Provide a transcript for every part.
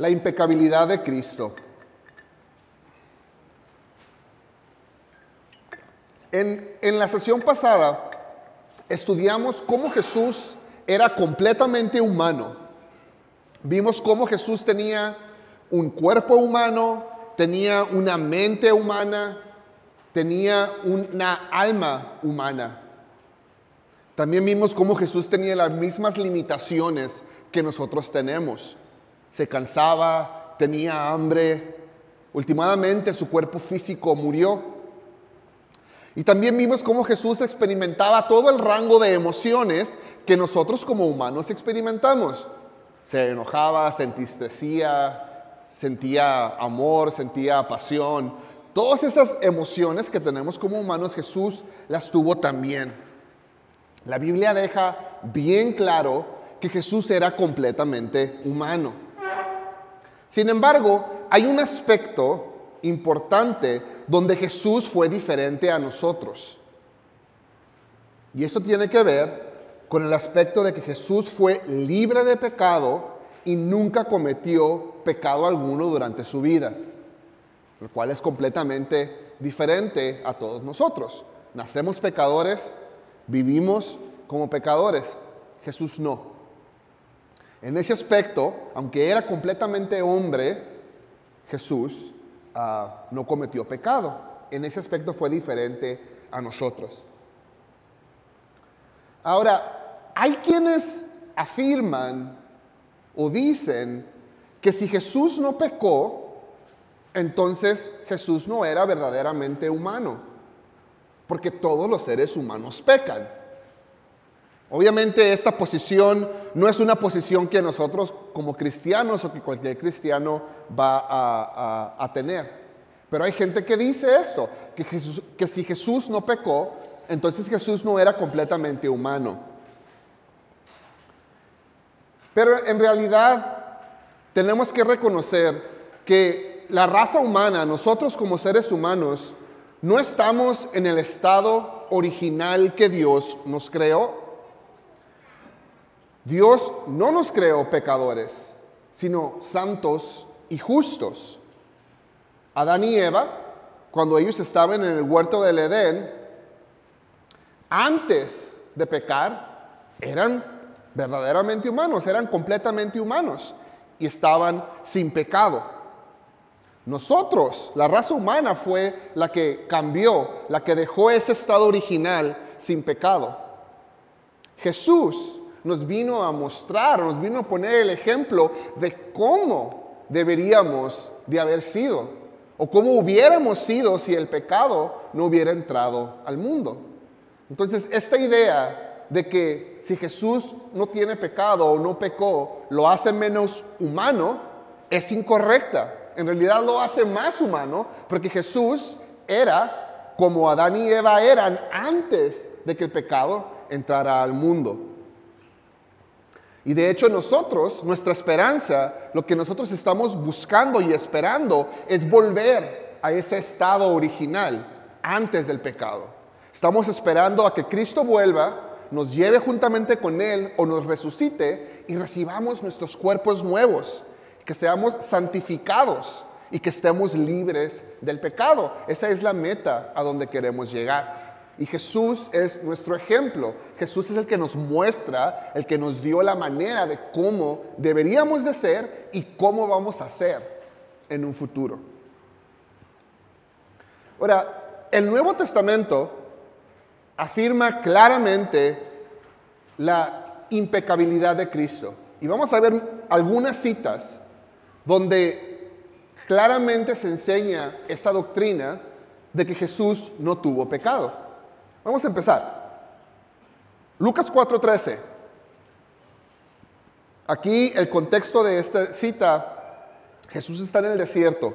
La impecabilidad de Cristo. En la sesión pasada estudiamos cómo Jesús era completamente humano. Vimos cómo Jesús tenía un cuerpo humano, tenía una mente humana, tenía una alma humana. También vimos cómo Jesús tenía las mismas limitaciones que nosotros tenemos. Se cansaba, tenía hambre, últimamente su cuerpo físico murió. Y también vimos cómo Jesús experimentaba todo el rango de emociones que nosotros como humanos experimentamos. Se enojaba, se entristecía, sentía amor, sentía pasión. Todas esas emociones que tenemos como humanos, Jesús las tuvo también. La Biblia deja bien claro que Jesús era completamente humano. Sin embargo, hay un aspecto importante donde Jesús fue diferente a nosotros. Y esto tiene que ver con el aspecto de que Jesús fue libre de pecado y nunca cometió pecado alguno durante su vida, lo cual es completamente diferente a todos nosotros. Nacemos pecadores, vivimos como pecadores. Jesús no. En ese aspecto, aunque era completamente hombre, Jesús no cometió pecado. En ese aspecto fue diferente a nosotros. Ahora, hay quienes afirman o dicen que si Jesús no pecó, entonces Jesús no era verdaderamente humano, porque todos los seres humanos pecan. Obviamente esta posición no es una posición que nosotros como cristianos o que cualquier cristiano va a tener. Pero hay gente que dice esto, que si Jesús no pecó, entonces Jesús no era completamente humano. Pero en realidad tenemos que reconocer que la raza humana, nosotros como seres humanos, no estamos en el estado original que Dios nos creó. Dios no nos creó pecadores, sino santos y justos. Adán y Eva, cuando ellos estaban en el huerto del Edén, antes de pecar, eran verdaderamente humanos, eran completamente humanos y estaban sin pecado. Nosotros, la raza humana, fue la que cambió, la que dejó ese estado original sin pecado. Jesús nos vino a mostrar, nos vino a poner el ejemplo de cómo deberíamos de haber sido, o cómo hubiéramos sido si el pecado no hubiera entrado al mundo. Entonces, esta idea de que si Jesús no tiene pecado o no pecó, lo hace menos humano, es incorrecta. En realidad lo hace más humano, porque Jesús era como Adán y Eva eran antes de que el pecado entrara al mundo. Y de hecho nosotros, nuestra esperanza, lo que nosotros estamos buscando y esperando es volver a ese estado original antes del pecado. Estamos esperando a que Cristo vuelva, nos lleve juntamente con Él o nos resucite y recibamos nuestros cuerpos nuevos, que seamos santificados y que estemos libres del pecado. Esa es la meta a donde queremos llegar. Y Jesús es nuestro ejemplo. Jesús es el que nos muestra, el que nos dio la manera de cómo deberíamos de ser y cómo vamos a ser en un futuro. Ahora, el Nuevo Testamento afirma claramente la impecabilidad de Cristo. Y vamos a ver algunas citas donde claramente se enseña esa doctrina de que Jesús no tuvo pecado. Vamos a empezar. Lucas 4:13. Aquí el contexto de esta cita, Jesús está en el desierto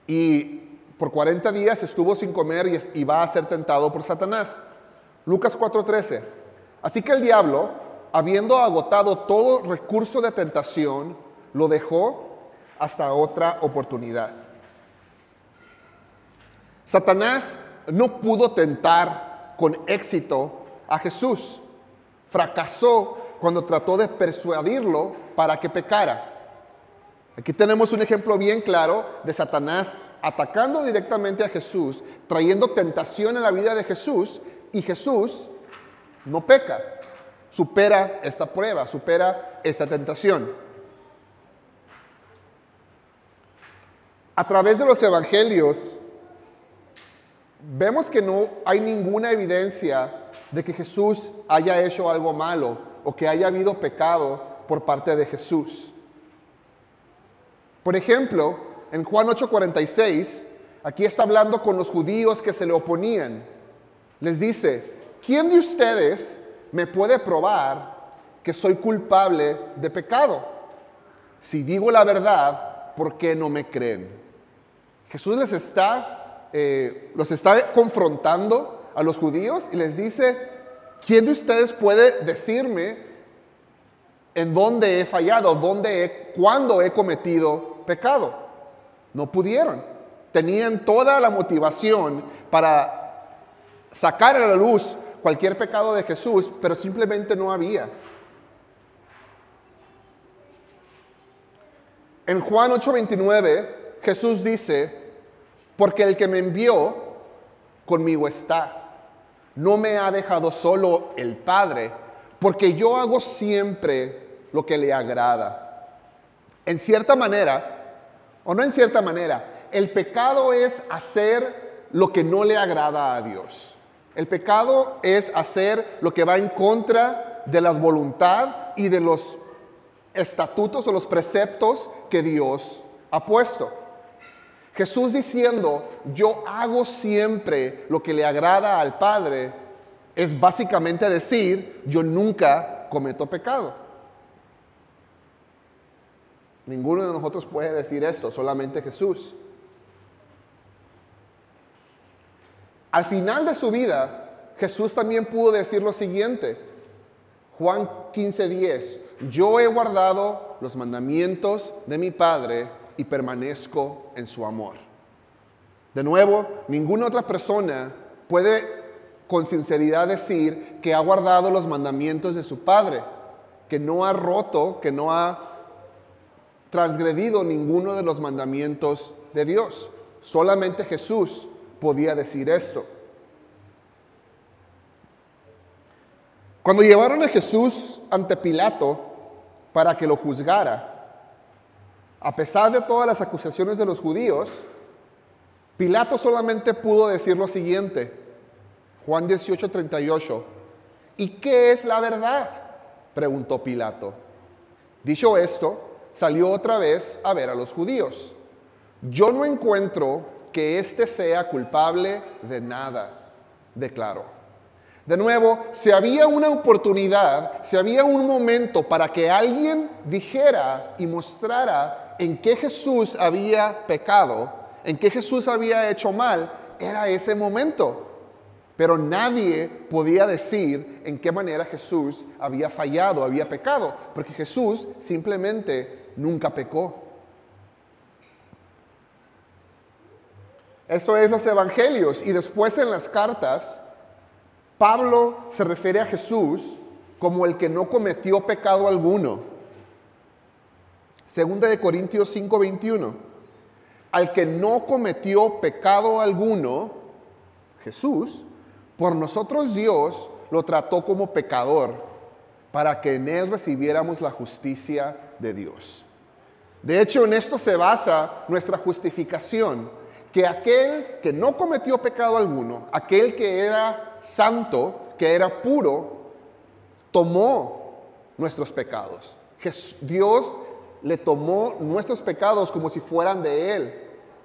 y por 40 días estuvo sin comer y va a ser tentado por Satanás. Lucas 4:13. Así que el diablo, habiendo agotado todo recurso de tentación, lo dejó hasta otra oportunidad. Satanás no pudo tentar con éxito a Jesús. Fracasó cuando trató de persuadirlo para que pecara. Aquí tenemos un ejemplo bien claro de Satanás atacando directamente a Jesús, trayendo tentación en la vida de Jesús, y Jesús no peca, supera esta prueba, supera esta tentación. A través de los evangelios, vemos que no hay ninguna evidencia de que Jesús haya hecho algo malo o que haya habido pecado por parte de Jesús. Por ejemplo, en Juan 8:46, aquí está hablando con los judíos que se le oponían. Les dice, ¿quién de ustedes me puede probar que soy culpable de pecado? Si digo la verdad, ¿por qué no me creen? Jesús los está confrontando a los judíos y les dice, ¿quién de ustedes puede decirme en dónde he fallado, cuándo he cometido pecado? No pudieron. Tenían toda la motivación para sacar a la luz cualquier pecado de Jesús, pero simplemente no había. En Juan 8:29, Jesús dice, porque el que me envió conmigo está. No me ha dejado solo el Padre, porque yo hago siempre lo que le agrada. En cierta manera, o no en cierta manera, el pecado es hacer lo que no le agrada a Dios. El pecado es hacer lo que va en contra de la voluntad y de los estatutos o los preceptos que Dios ha puesto. Jesús diciendo, yo hago siempre lo que le agrada al Padre, es básicamente decir, yo nunca cometo pecado. Ninguno de nosotros puede decir esto, solamente Jesús. Al final de su vida, Jesús también pudo decir lo siguiente, Juan 15:10, yo he guardado los mandamientos de mi Padre y permanezco en su amor. De nuevo, ninguna otra persona puede con sinceridad decir que ha guardado los mandamientos de su Padre, que no ha roto, que no ha transgredido ninguno de los mandamientos de Dios. Solamente Jesús podía decir esto. Cuando llevaron a Jesús ante Pilato para que lo juzgara, a pesar de todas las acusaciones de los judíos, Pilato solamente pudo decir lo siguiente, Juan 18:38, ¿y qué es la verdad?, preguntó Pilato. Dicho esto, salió otra vez a ver a los judíos. Yo no encuentro que éste sea culpable de nada, declaró. De nuevo, si había una oportunidad, si había un momento para que alguien dijera y mostrara en qué Jesús había pecado, en qué Jesús había hecho mal, era ese momento. Pero nadie podía decir en qué manera Jesús había fallado, había pecado, porque Jesús simplemente nunca pecó. Eso es los evangelios. Y después en las cartas, Pablo se refiere a Jesús como el que no cometió pecado alguno. Segunda de Corintios 5:21. Al que no cometió pecado alguno, Jesús, por nosotros Dios lo trató como pecador, para que en él recibiéramos la justicia de Dios. De hecho, en esto se basa nuestra justificación, que aquel que no cometió pecado alguno, aquel que era santo, que era puro, tomó nuestros pecados. Dios le tomó nuestros pecados como si fueran de Él,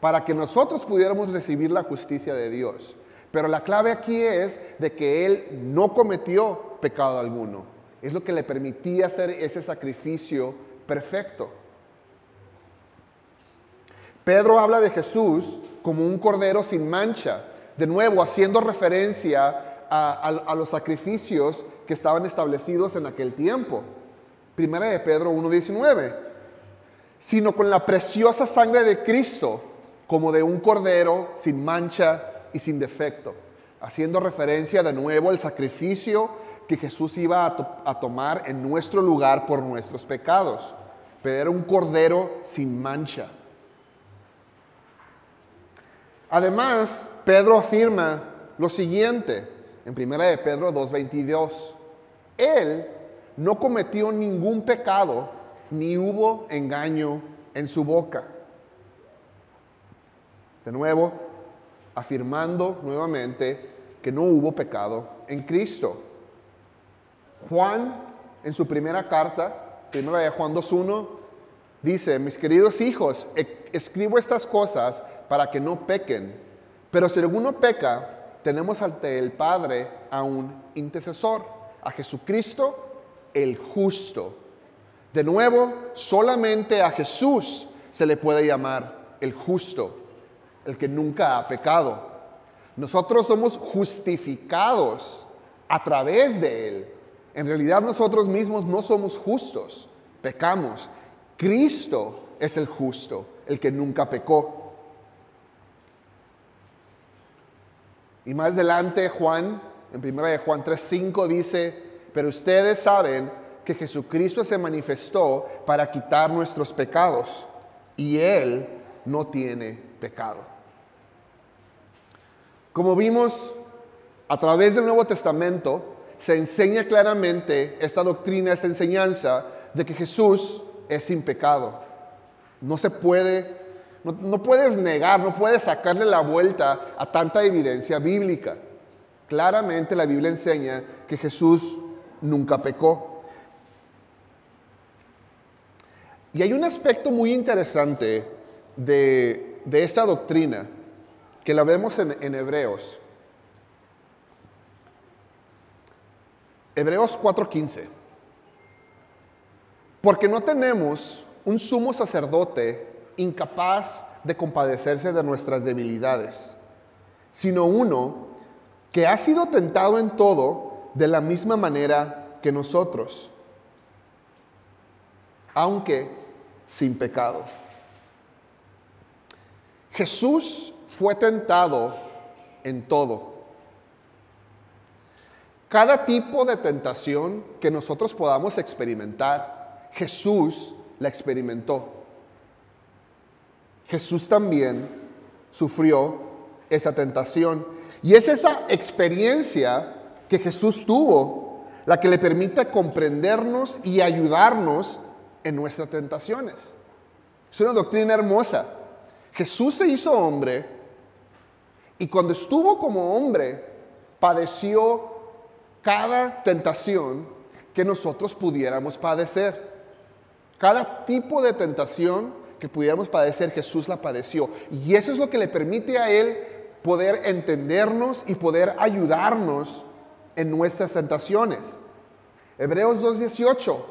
para que nosotros pudiéramos recibir la justicia de Dios. Pero la clave aquí es de que Él no cometió pecado alguno. Es lo que le permitía hacer ese sacrificio perfecto. Pedro habla de Jesús como un cordero sin mancha, de nuevo haciendo referencia a los sacrificios que estaban establecidos en aquel tiempo. Primera de Pedro 1:19, sino con la preciosa sangre de Cristo, como de un cordero sin mancha y sin defecto, haciendo referencia de nuevo al sacrificio que Jesús iba a tomar en nuestro lugar por nuestros pecados. pero era un cordero sin mancha. Además, Pedro afirma lo siguiente en 1 de Pedro 2:22. Él no cometió ningún pecado, ni hubo engaño en su boca. De nuevo, afirmando nuevamente que no hubo pecado en Cristo. Juan, en su primera carta, 1 de Juan 2:1, dice: mis queridos hijos, escribo estas cosas para que no pequen. Pero si alguno peca, tenemos ante el Padre a un intercesor, a Jesucristo el justo. De nuevo, solamente a Jesús se le puede llamar el justo, el que nunca ha pecado. Nosotros somos justificados a través de Él. En realidad nosotros mismos no somos justos, pecamos. Cristo es el justo, el que nunca pecó. Y más adelante Juan, en 1 de Juan 3:5 dice: pero ustedes saben que Jesucristo se manifestó para quitar nuestros pecados, y Él no tiene pecado. Como vimos, a través del Nuevo Testamento se enseña claramente esta doctrina, esta enseñanza de que Jesús es sin pecado. No se puede, no puedes negar, no puedes sacarle la vuelta a tanta evidencia bíblica. Claramente la Biblia enseña que Jesús nunca pecó. Y hay un aspecto muy interesante de esta doctrina que la vemos en Hebreos. Hebreos 4:15. Porque no tenemos un sumo sacerdote incapaz de compadecerse de nuestras debilidades, sino uno que ha sido tentado en todo de la misma manera que nosotros, aunque sin pecado. Jesús fue tentado en todo. Cada tipo de tentación que nosotros podamos experimentar, Jesús la experimentó. Jesús también sufrió esa tentación. Y es esa experiencia que Jesús tuvo la que le permite comprendernos y ayudarnos en nuestras tentaciones. Es una doctrina hermosa. Jesús se hizo hombre y cuando estuvo como hombre padeció cada tentación que nosotros pudiéramos padecer. Cada tipo de tentación que pudiéramos padecer, Jesús la padeció. Y eso es lo que le permite a Él poder entendernos y poder ayudarnos en nuestras tentaciones. Hebreos 2:18.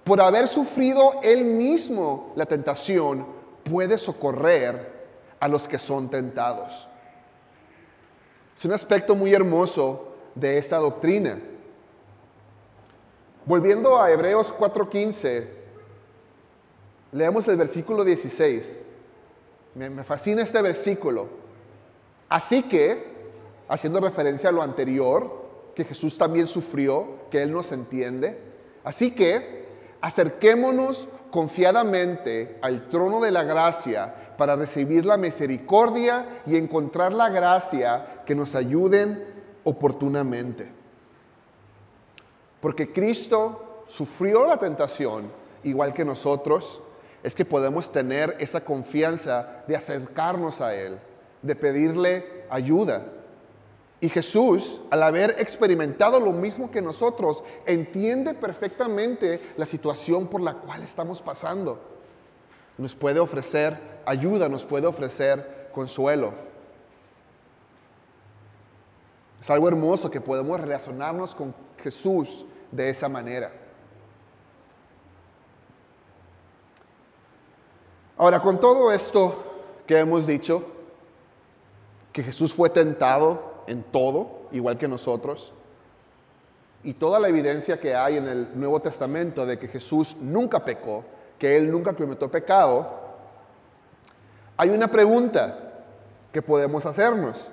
Por haber sufrido Él mismo la tentación, puede socorrer a los que son tentados. Es un aspecto muy hermoso de esta doctrina. Volviendo a Hebreos 4:15, leemos el versículo 16. Me fascina este versículo. Así que, haciendo referencia a lo anterior, que Jesús también sufrió, que Él nos entiende, así que acerquémonos confiadamente al trono de la gracia para recibir la misericordia y encontrar la gracia que nos ayuden oportunamente. Porque Cristo sufrió la tentación igual que nosotros, es que podemos tener esa confianza de acercarnos a Él, de pedirle ayuda. Y Jesús, al haber experimentado lo mismo que nosotros, entiende perfectamente la situación por la cual estamos pasando. Nos puede ofrecer ayuda, nos puede ofrecer consuelo. Es algo hermoso que podemos relacionarnos con Jesús de esa manera. Ahora, con todo esto que hemos dicho, que Jesús fue tentado en todo, igual que nosotros, y toda la evidencia que hay en el Nuevo Testamento de que Jesús nunca pecó, que Él nunca cometió pecado, hay una pregunta que podemos hacernos.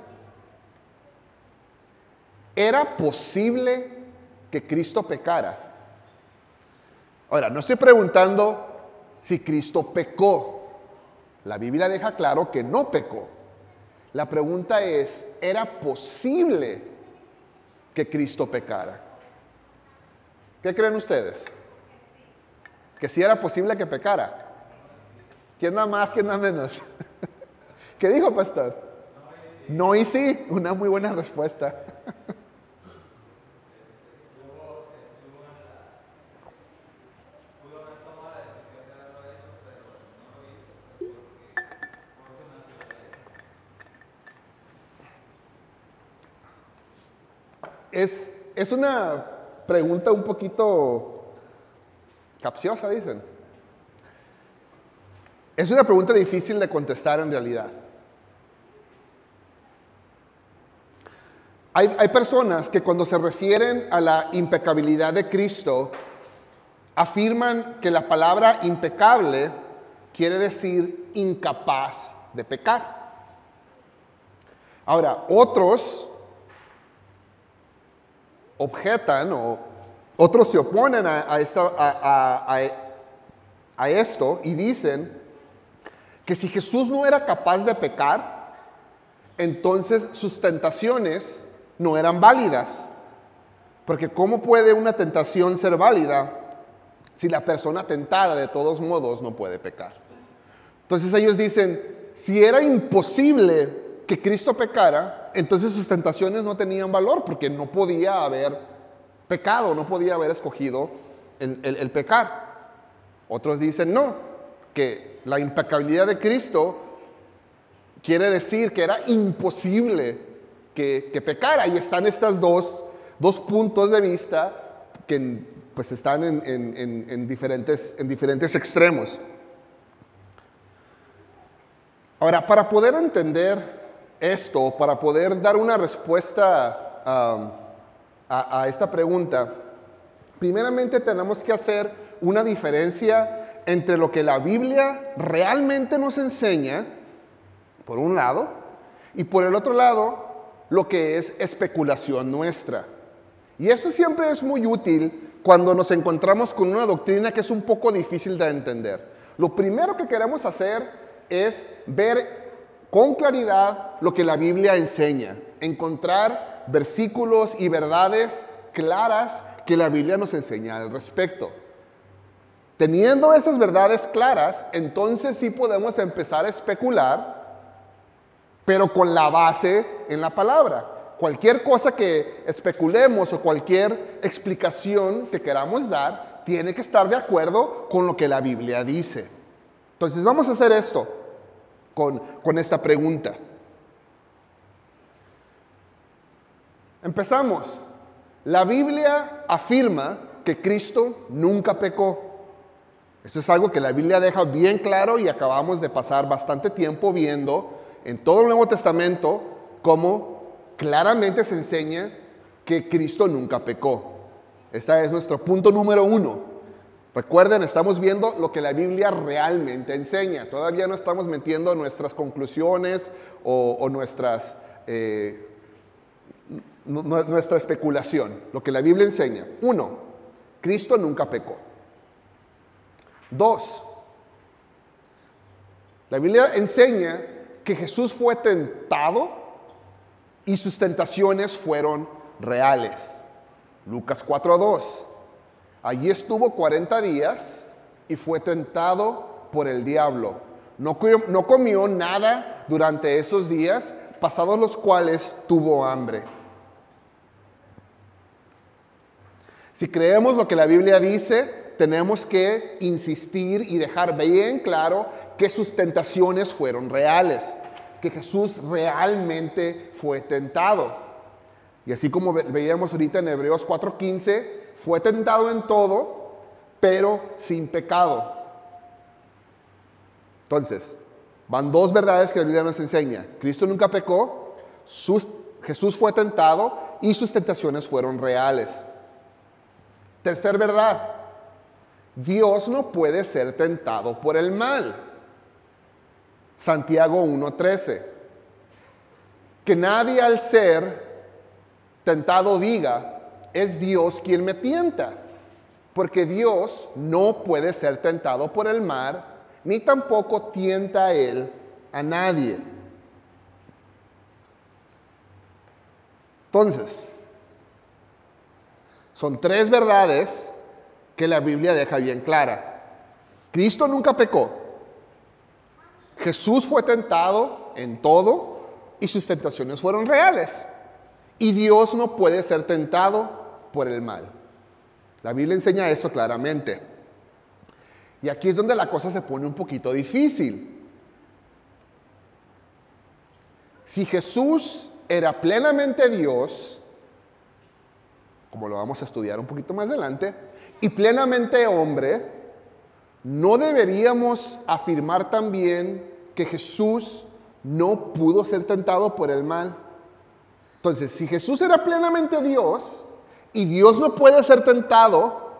¿Era posible que Cristo pecara? Ahora, no estoy preguntando si Cristo pecó. La Biblia deja claro que no pecó. La pregunta es, ¿era posible que Cristo pecara? ¿Qué creen ustedes? Que sí era posible que pecara. ¿Quién da más, quién da menos? ¿Qué dijo, pastor? No y sí, una muy buena respuesta. Es una pregunta un poquito capciosa, dicen. Es una pregunta difícil de contestar en realidad. Hay personas que cuando se refieren a la impecabilidad de Cristo, afirman que la palabra impecable quiere decir incapaz de pecar. Ahora, otros objetan o otros se oponen a esto y dicen que si Jesús no era capaz de pecar, entonces sus tentaciones no eran válidas. Porque ¿cómo puede una tentación ser válida si la persona tentada de todos modos no puede pecar? Entonces ellos dicen, si era imposible que Cristo pecara, entonces sus tentaciones no tenían valor porque no podía haber pecado, no podía haber escogido el pecar. Otros dicen no, que la impecabilidad de Cristo quiere decir que era imposible que pecara. Y están estos dos puntos de vista que pues están en diferentes extremos. Ahora, para poder entender esto, para poder dar una respuesta a esta pregunta, primeramente tenemos que hacer una diferencia entre lo que la Biblia realmente nos enseña, por un lado, y por el otro lado, lo que es especulación nuestra. Y esto siempre es muy útil cuando nos encontramos con una doctrina que es un poco difícil de entender. Lo primero que queremos hacer es ver con claridad lo que la Biblia enseña, encontrar versículos y verdades claras que la Biblia nos enseña al respecto. Teniendo esas verdades claras, entonces sí podemos empezar a especular, pero con la base en la palabra. Cualquier cosa que especulemos o cualquier explicación que queramos dar, tiene que estar de acuerdo con lo que la Biblia dice. Entonces vamos a hacer esto con esta pregunta. Empezamos. La Biblia afirma que Cristo nunca pecó. Esto es algo que la Biblia deja bien claro y acabamos de pasar bastante tiempo viendo en todo el Nuevo Testamento cómo claramente se enseña que Cristo nunca pecó. Ese es nuestro punto número 1. Recuerden, estamos viendo lo que la Biblia realmente enseña. Todavía no estamos metiendo nuestras conclusiones o nuestra especulación. Lo que la Biblia enseña. 1, Cristo nunca pecó. 2, la Biblia enseña que Jesús fue tentado y sus tentaciones fueron reales. Lucas 4:2. Allí estuvo 40 días y fue tentado por el diablo. No comió nada durante esos días, pasados los cuales tuvo hambre. Si creemos lo que la Biblia dice, tenemos que insistir y dejar bien claro que sus tentaciones fueron reales, que Jesús realmente fue tentado. Y así como veíamos ahorita en Hebreos 4:15, fue tentado en todo, pero sin pecado. Entonces, van dos verdades que la Biblia nos enseña. Cristo nunca pecó, Jesús fue tentado y sus tentaciones fueron reales. Tercer verdad, Dios no puede ser tentado por el mal. Santiago 1:13. Que nadie al ser tentado diga, es Dios quien me tienta. porque Dios no puede ser tentado por el mal, ni tampoco tienta Él a nadie. Entonces, son tres verdades que la Biblia deja bien clara. Cristo nunca pecó. Jesús fue tentado en todo y sus tentaciones fueron reales. Y Dios no puede ser tentado por el mal. La Biblia enseña eso claramente. Y aquí es donde la cosa se pone un poquito difícil. Si Jesús era plenamente Dios, como lo vamos a estudiar un poquito más adelante, y plenamente hombre, ¿no deberíamos afirmar también que Jesús no pudo ser tentado por el mal? Entonces, si Jesús era plenamente Dios y Dios no puede ser tentado,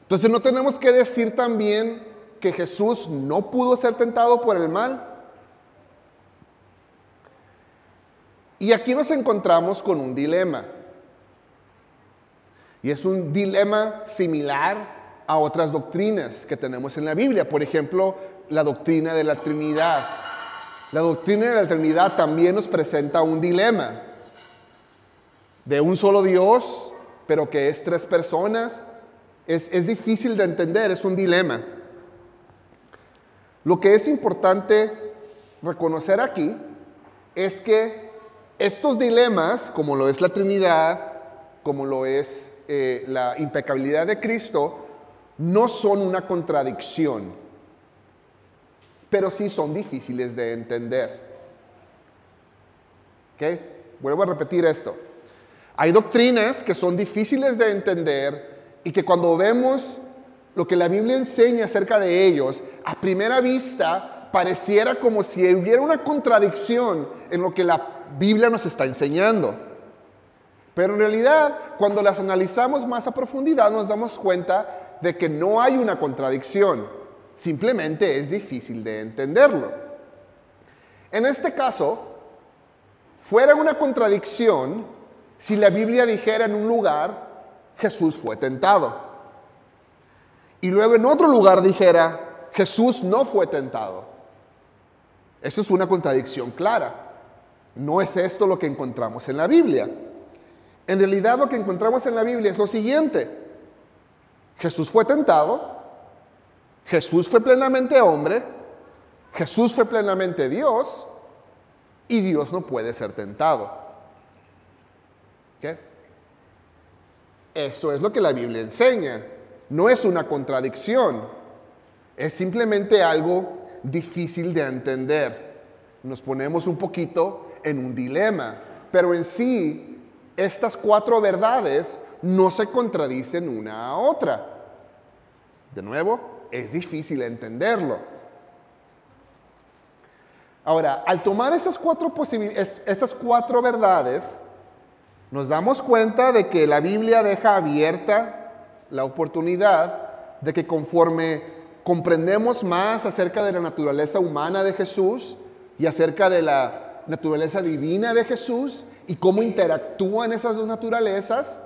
entonces no tenemos que decir también que Jesús no pudo ser tentado por el mal. Y aquí nos encontramos con un dilema. Y es un dilema similar a otras doctrinas que tenemos en la Biblia. Por ejemplo, la doctrina de la Trinidad. La doctrina de la Trinidad también nos presenta un dilema. De un solo Dios, pero que es tres personas. Es difícil de entender, es un dilema. Lo que es importante reconocer aquí es que estos dilemas, como lo es la Trinidad, como lo es la impecabilidad de Cristo, no son una contradicción, pero sí son difíciles de entender. ¿Ok? Vuelvo a repetir esto. Hay doctrinas que son difíciles de entender y que cuando vemos lo que la Biblia enseña acerca de ellos, a primera vista pareciera como si hubiera una contradicción en lo que la Biblia nos está enseñando. Pero en realidad, cuando las analizamos más a profundidad, nos damos cuenta de que no hay una contradicción. Simplemente es difícil de entenderlo. En este caso, fuera una contradicción si la Biblia dijera en un lugar, Jesús fue tentado. Y luego en otro lugar dijera, Jesús no fue tentado. Eso es una contradicción clara. No es esto lo que encontramos en la Biblia. En realidad lo que encontramos en la Biblia es lo siguiente. Jesús fue tentado, Jesús fue plenamente hombre, Jesús fue plenamente Dios, y Dios no puede ser tentado. ¿Qué? Esto es lo que la Biblia enseña. No es una contradicción. Es simplemente algo difícil de entender. Nos ponemos un poquito en un dilema. Pero en sí, estas cuatro verdades no se contradicen una a otra. De nuevo, es difícil entenderlo. Ahora, al tomar estas cuatro verdades, nos damos cuenta de que la Biblia deja abierta la oportunidad de que conforme comprendemos más acerca de la naturaleza humana de Jesús y acerca de la naturaleza divina de Jesús y cómo interactúan esas dos naturalezas,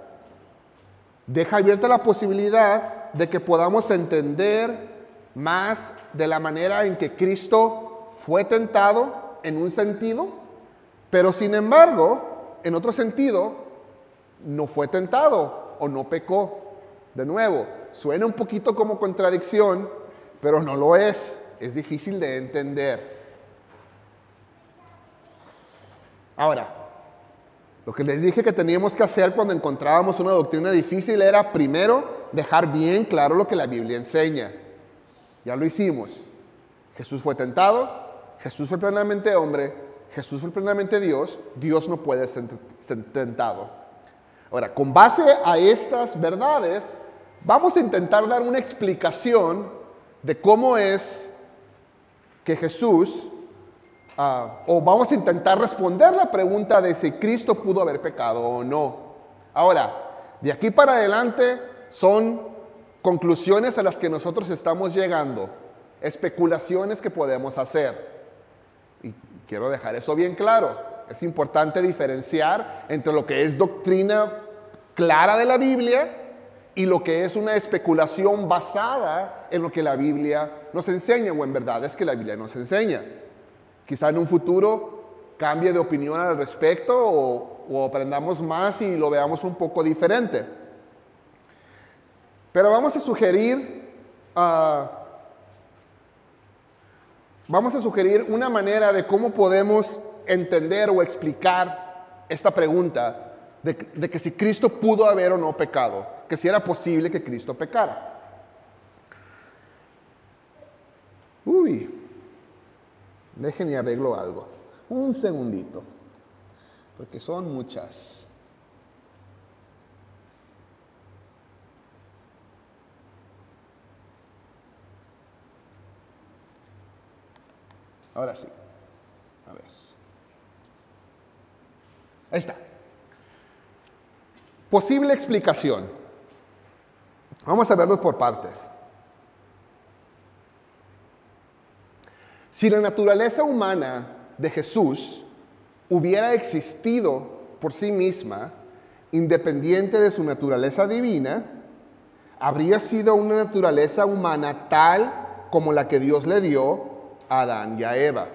deja abierta la posibilidad de que podamos entender más de la manera en que Cristo fue tentado en un sentido, pero sin embargo, en otro sentido, no fue tentado o no pecó. De nuevo, suena un poquito como contradicción, pero no lo es. Es difícil de entender. Ahora, lo que les dije que teníamos que hacer cuando encontrábamos una doctrina difícil era primero dejar bien claro lo que la Biblia enseña. Ya lo hicimos. Jesús fue tentado, Jesús fue plenamente hombre, Jesús fue plenamente Dios, Dios no puede ser tentado. Ahora, con base a estas verdades, vamos a intentar dar una explicación de cómo es que Jesús, o vamos a intentar responder la pregunta de si Cristo pudo haber pecado o no. Ahora, de aquí para adelante son conclusiones a las que nosotros estamos llegando, especulaciones que podemos hacer. Y quiero dejar eso bien claro. Es importante diferenciar entre lo que es doctrina clara de la Biblia y lo que es una especulación basada en lo que la Biblia nos enseña, o en verdad es que la Biblia nos enseña. Quizá en un futuro cambie de opinión al respecto o aprendamos más y lo veamos un poco diferente. Pero vamos a sugerir una manera de cómo podemos entender o explicar esta pregunta de que si Cristo pudo haber o no pecado, que si era posible que Cristo pecara. Dejen y arreglo algo. Un segundito, porque son muchas. Ahora sí. A ver. Ahí está. Posible explicación. Vamos a verlos por partes. Si la naturaleza humana de Jesús hubiera existido por sí misma, independiente de su naturaleza divina, habría sido una naturaleza humana tal como la que Dios le dio a Adán y a Eva.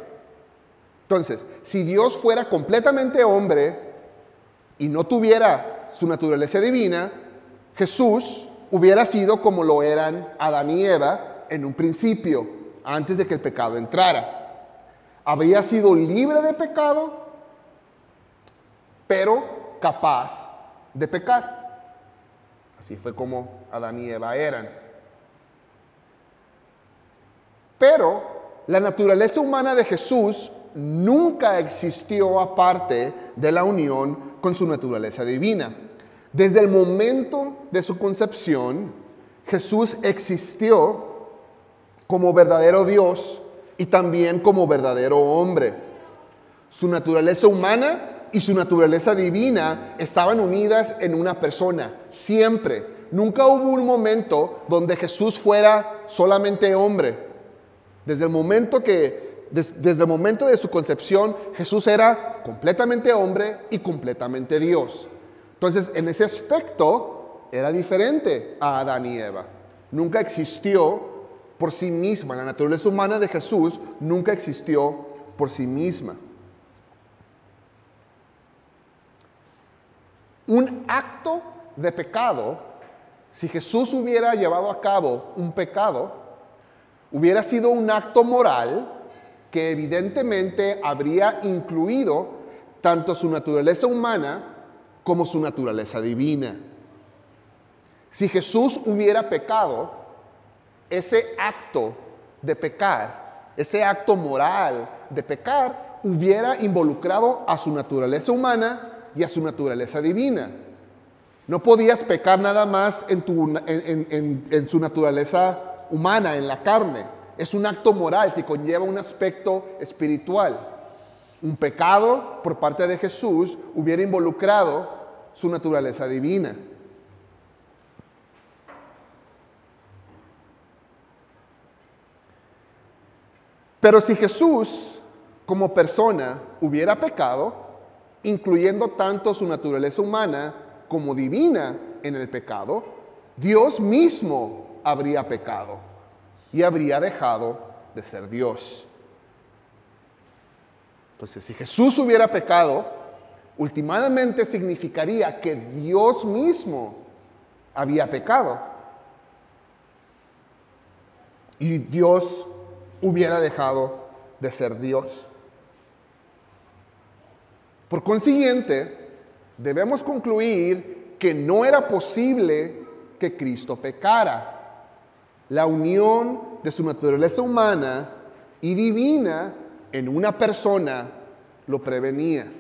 Entonces, si Dios fuera completamente hombre y no tuviera su naturaleza divina, Jesús hubiera sido como lo eran Adán y Eva en un principio, antes de que el pecado entrara. Habría sido libre de pecado, pero capaz de pecar. Así fue como Adán y Eva eran. Pero la naturaleza humana de Jesús nunca existió aparte de la unión con su naturaleza divina. Desde el momento de su concepción, Jesús existió como verdadero Dios y también como verdadero hombre. Su naturaleza humana y su naturaleza divina estaban unidas en una persona, siempre. Nunca hubo un momento donde Jesús fuera solamente hombre. Desde el momento de su concepción, Jesús era completamente hombre y completamente Dios. Entonces, en ese aspecto, era diferente a Adán y Eva. Nunca existió por sí misma. La naturaleza humana de Jesús nunca existió por sí misma. Un acto de pecado, si Jesús hubiera llevado a cabo un pecado, hubiera sido un acto moral que evidentemente habría incluido tanto su naturaleza humana como su naturaleza divina. Si Jesús hubiera pecado, ese acto de pecar, ese acto moral de pecar, hubiera involucrado a su naturaleza humana y a su naturaleza divina. No podías pecar nada más en su naturaleza humana, en la carne. Es un acto moral que conlleva un aspecto espiritual. Un pecado por parte de Jesús hubiera involucrado su naturaleza divina. Pero si Jesús, como persona, hubiera pecado, incluyendo tanto su naturaleza humana como divina en el pecado, Dios mismo habría pecado y habría dejado de ser Dios. Entonces, si Jesús hubiera pecado, últimamente significaría que Dios mismo había pecado. Y Dios hubiera dejado de ser Dios. Por consiguiente, debemos concluir que no era posible que Cristo pecara. La unión de su naturaleza humana y divina en una persona lo prevenía.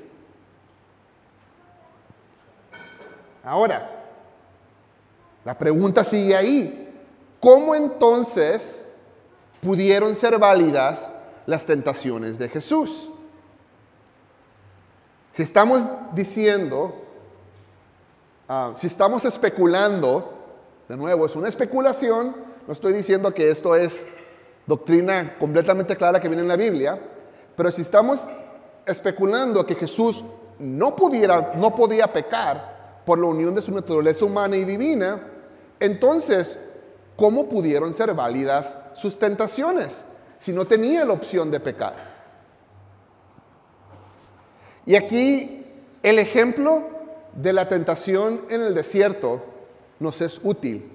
Ahora, la pregunta sigue ahí. ¿Cómo entonces pudieron ser válidas las tentaciones de Jesús? Si estamos diciendo, si estamos especulando, de nuevo, es una especulación, no estoy diciendo que esto es doctrina completamente clara que viene en la Biblia, pero si estamos especulando que Jesús no podía pecar por la unión de su naturaleza humana y divina, Entonces, ¿cómo pudieron ser válidas sus tentaciones si no tenía la opción de pecar? Y aquí el ejemplo de la tentación en el desierto nos es útil.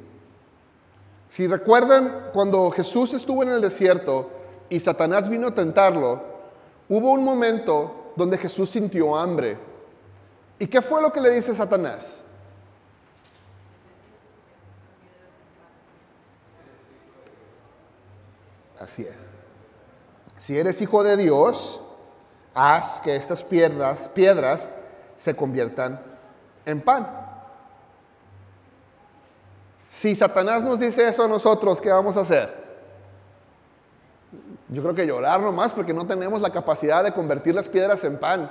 Si recuerdan, cuando Jesús estuvo en el desierto y Satanás vino a tentarlo, hubo un momento donde Jesús sintió hambre. ¿Y qué fue lo que le dice Satanás? Así es. Si eres hijo de Dios, haz que estas piedras se conviertan en pan. Si Satanás nos dice eso a nosotros, ¿qué vamos a hacer? Yo creo que llorar nomás porque no tenemos la capacidad de convertir las piedras en pan.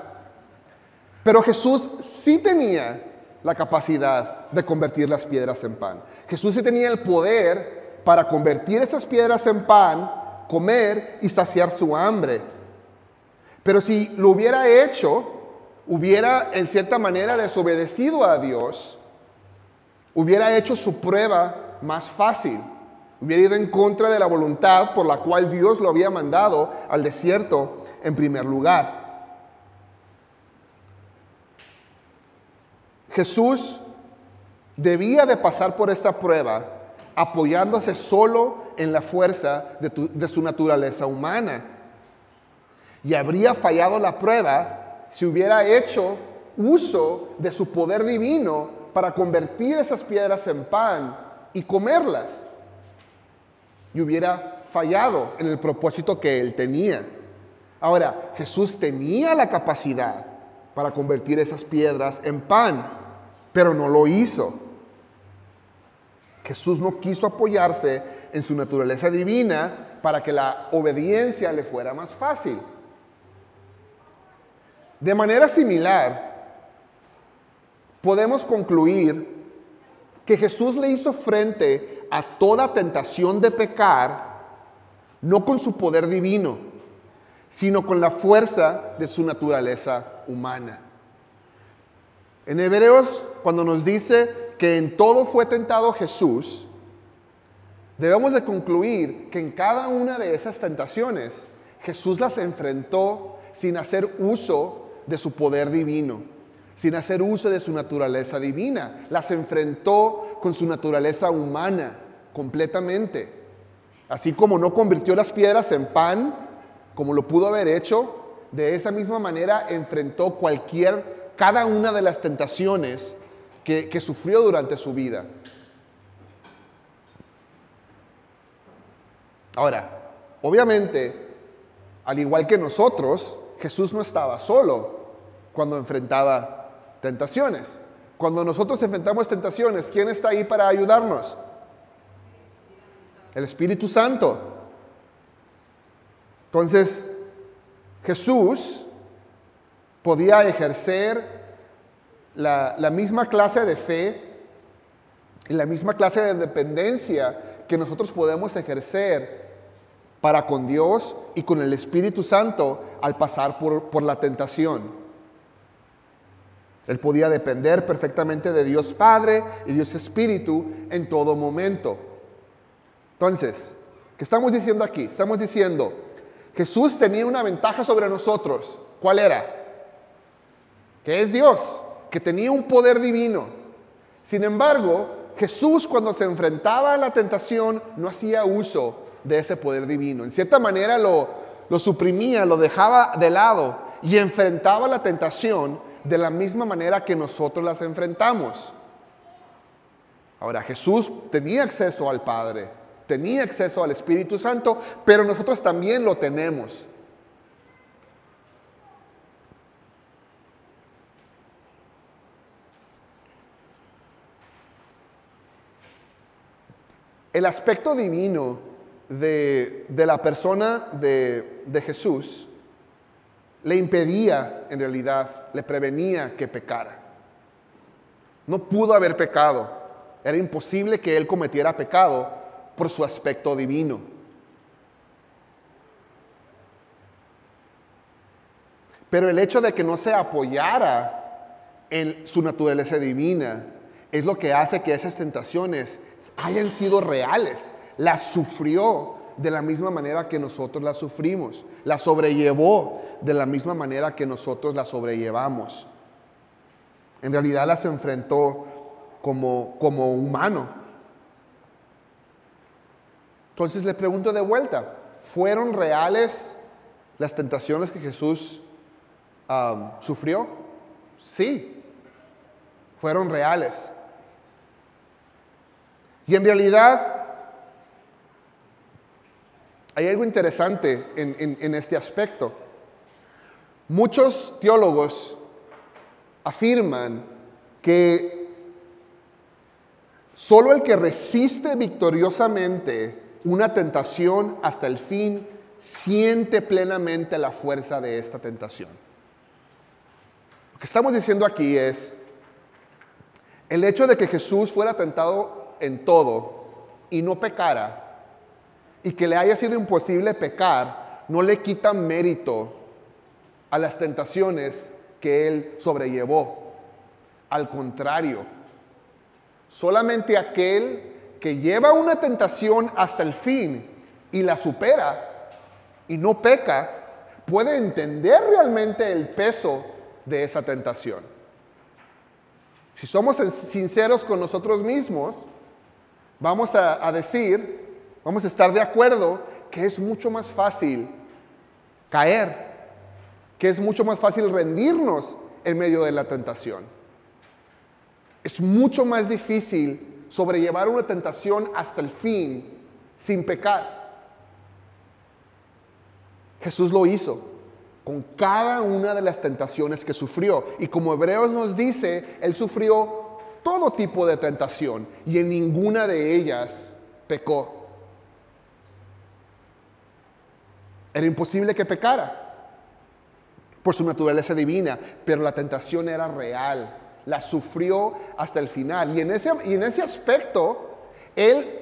Pero Jesús sí tenía la capacidad de convertir las piedras en pan. Jesús sí tenía el poder para convertir esas piedras en pan, comer y saciar su hambre. Pero si lo hubiera hecho, hubiera en cierta manera desobedecido a Dios, hubiera hecho su prueba más fácil, hubiera ido en contra de la voluntad por la cual Dios lo había mandado al desierto en primer lugar. Jesús debía de pasar por esta prueba apoyándose solo en la fuerza de su naturaleza humana. Y habría fallado la prueba si hubiera hecho uso de su poder divino para convertir esas piedras en pan y comerlas. Y hubiera fallado en el propósito que él tenía. Ahora, Jesús tenía la capacidad para convertir esas piedras en pan, pero no lo hizo. Jesús no quiso apoyarse en su naturaleza divina para que la obediencia le fuera más fácil. De manera similar, podemos concluir que Jesús le hizo frente a toda tentación de pecar, no con su poder divino, sino con la fuerza de su naturaleza humana. En Hebreos, cuando nos dice que en todo fue tentado Jesús, debemos de concluir que en cada una de esas tentaciones, Jesús las enfrentó sin hacer uso de su poder divino, sin hacer uso de su naturaleza divina. Las enfrentó con su naturaleza humana completamente. Así como no convirtió las piedras en pan, como lo pudo haber hecho, de esa misma manera enfrentó cada una de las tentaciones que sufrió durante su vida. Ahora, obviamente, al igual que nosotros, Jesús no estaba solo cuando enfrentaba tentaciones. Cuando nosotros enfrentamos tentaciones, ¿quién está ahí para ayudarnos? El Espíritu Santo. Entonces, Jesús podía ejercer la misma clase de fe y la misma clase de dependencia que nosotros podemos ejercer para con Dios y con el Espíritu Santo al pasar por la tentación. Él podía depender perfectamente de Dios Padre y Dios Espíritu en todo momento. Entonces, ¿qué estamos diciendo aquí? Estamos diciendo, Jesús tenía una ventaja sobre nosotros. ¿Cuál era? Que es Dios, que tenía un poder divino. Sin embargo, Jesús, cuando se enfrentaba a la tentación, no hacía uso de ese poder divino. En cierta manera lo suprimía, lo dejaba de lado y enfrentaba la tentación de la misma manera que nosotros las enfrentamos. Ahora, Jesús tenía acceso al Padre, tenía acceso al Espíritu Santo, pero nosotros también lo tenemos. El aspecto divino de la persona de Jesús le impedía, en realidad, le prevenía que pecara. No pudo haber pecado. Era imposible que él cometiera pecado por su aspecto divino. Pero el hecho de que no se apoyara en su naturaleza divina es lo que hace que esas tentaciones hayan sido reales. Las sufrió de la misma manera que nosotros las sufrimos. Las sobrellevó de la misma manera que nosotros las sobrellevamos. En realidad las enfrentó como humano. Entonces le pregunto de vuelta, ¿fueron reales las tentaciones que Jesús sufrió? Sí, fueron reales. Y en realidad hay algo interesante en este aspecto. Muchos teólogos afirman que solo el que resiste victoriosamente una tentación hasta el fin siente plenamente la fuerza de esta tentación. Lo que estamos diciendo aquí es el hecho de que Jesús fuera tentado en todo y no pecara, y que le haya sido imposible pecar, no le quita mérito a las tentaciones que él sobrellevó. Al contrario, solamente aquel que lleva una tentación hasta el fin y la supera y no peca, puede entender realmente el peso de esa tentación. Si somos sinceros con nosotros mismos, vamos a estar de acuerdo que es mucho más fácil caer, que es mucho más fácil rendirnos en medio de la tentación. Es mucho más difícil sobrellevar una tentación hasta el fin sin pecar. Jesús lo hizo con cada una de las tentaciones que sufrió. Y como Hebreos nos dice, Él sufrió todo tipo de tentación y en ninguna de ellas pecó. Era imposible que pecara por su naturaleza divina, pero la tentación era real. La sufrió hasta el final. Y en ese aspecto, Él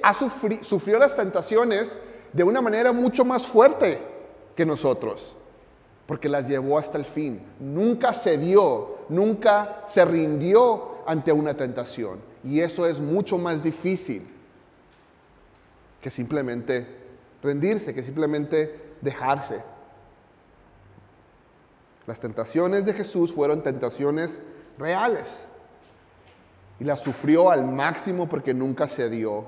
sufrió las tentaciones de una manera mucho más fuerte que nosotros, porque las llevó hasta el fin. Nunca cedió, nunca se rindió ante una tentación. Y eso es mucho más difícil que simplemente rendirse, que simplemente dejarse. Las tentaciones de Jesús fueron tentaciones reales y las sufrió al máximo porque nunca cedió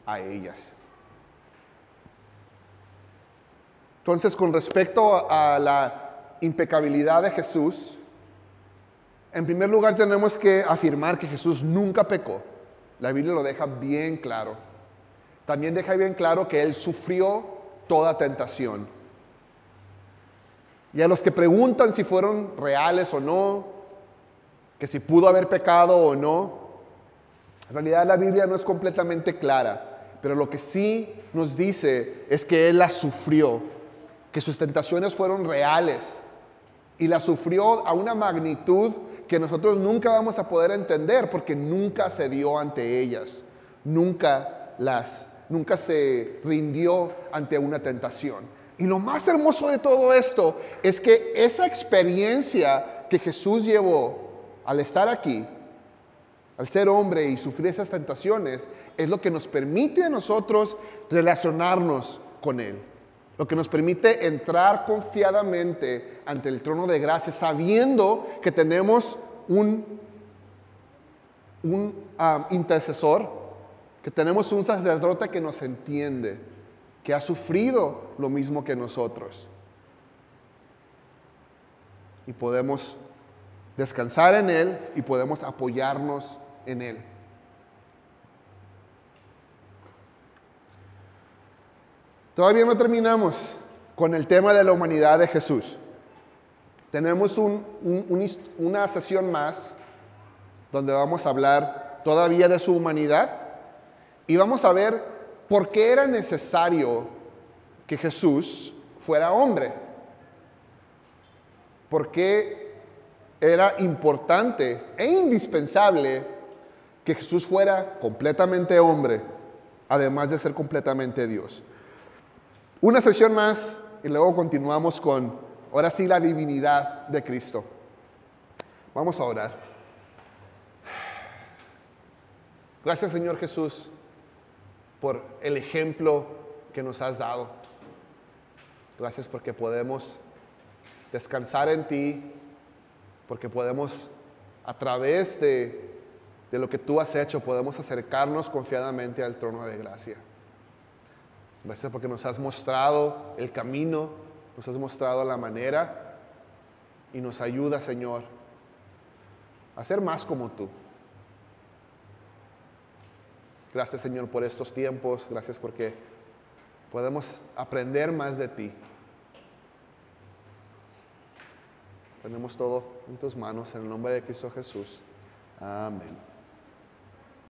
a ellas. Entonces, con respecto a la impecabilidad de Jesús, en primer lugar tenemos que afirmar que Jesús nunca pecó. La Biblia lo deja bien claro. También deja bien claro que Él sufrió toda tentación. Y a los que preguntan si fueron reales o no, que si pudo haber pecado o no, en realidad la Biblia no es completamente clara, pero lo que sí nos dice es que Él las sufrió, que sus tentaciones fueron reales y las sufrió a una magnitud que nosotros nunca vamos a poder entender porque nunca cedió ante ellas, nunca se rindió ante una tentación. Y lo más hermoso de todo esto es que esa experiencia que Jesús llevó al estar aquí, al ser hombre y sufrir esas tentaciones, es lo que nos permite a nosotros relacionarnos con Él. Lo que nos permite entrar confiadamente ante el trono de gracia, sabiendo que tenemos un intercesor, que tenemos un sacerdote que nos entiende, que ha sufrido lo mismo que nosotros. Y podemos descansar en Él y podemos apoyarnos en Él. Todavía no terminamos con el tema de la humanidad de Jesús. Tenemos una sesión más donde vamos a hablar todavía de su humanidad y vamos a ver por qué era necesario que Jesús fuera hombre. ¿Por qué era importante e indispensable que Jesús fuera completamente hombre, además de ser completamente Dios? Una sesión más y luego continuamos con, ahora sí, la divinidad de Cristo. Vamos a orar. Gracias, Señor Jesús, por el ejemplo que nos has dado. Gracias porque podemos descansar en ti, porque podemos, a través de lo que tú has hecho, podemos acercarnos confiadamente al trono de gracia. Gracias porque nos has mostrado el camino, nos has mostrado la manera y nos ayuda, Señor, a ser más como tú. Gracias, Señor, por estos tiempos. Gracias porque podemos aprender más de ti. Tenemos todo en tus manos, en el nombre de Cristo Jesús. Amén.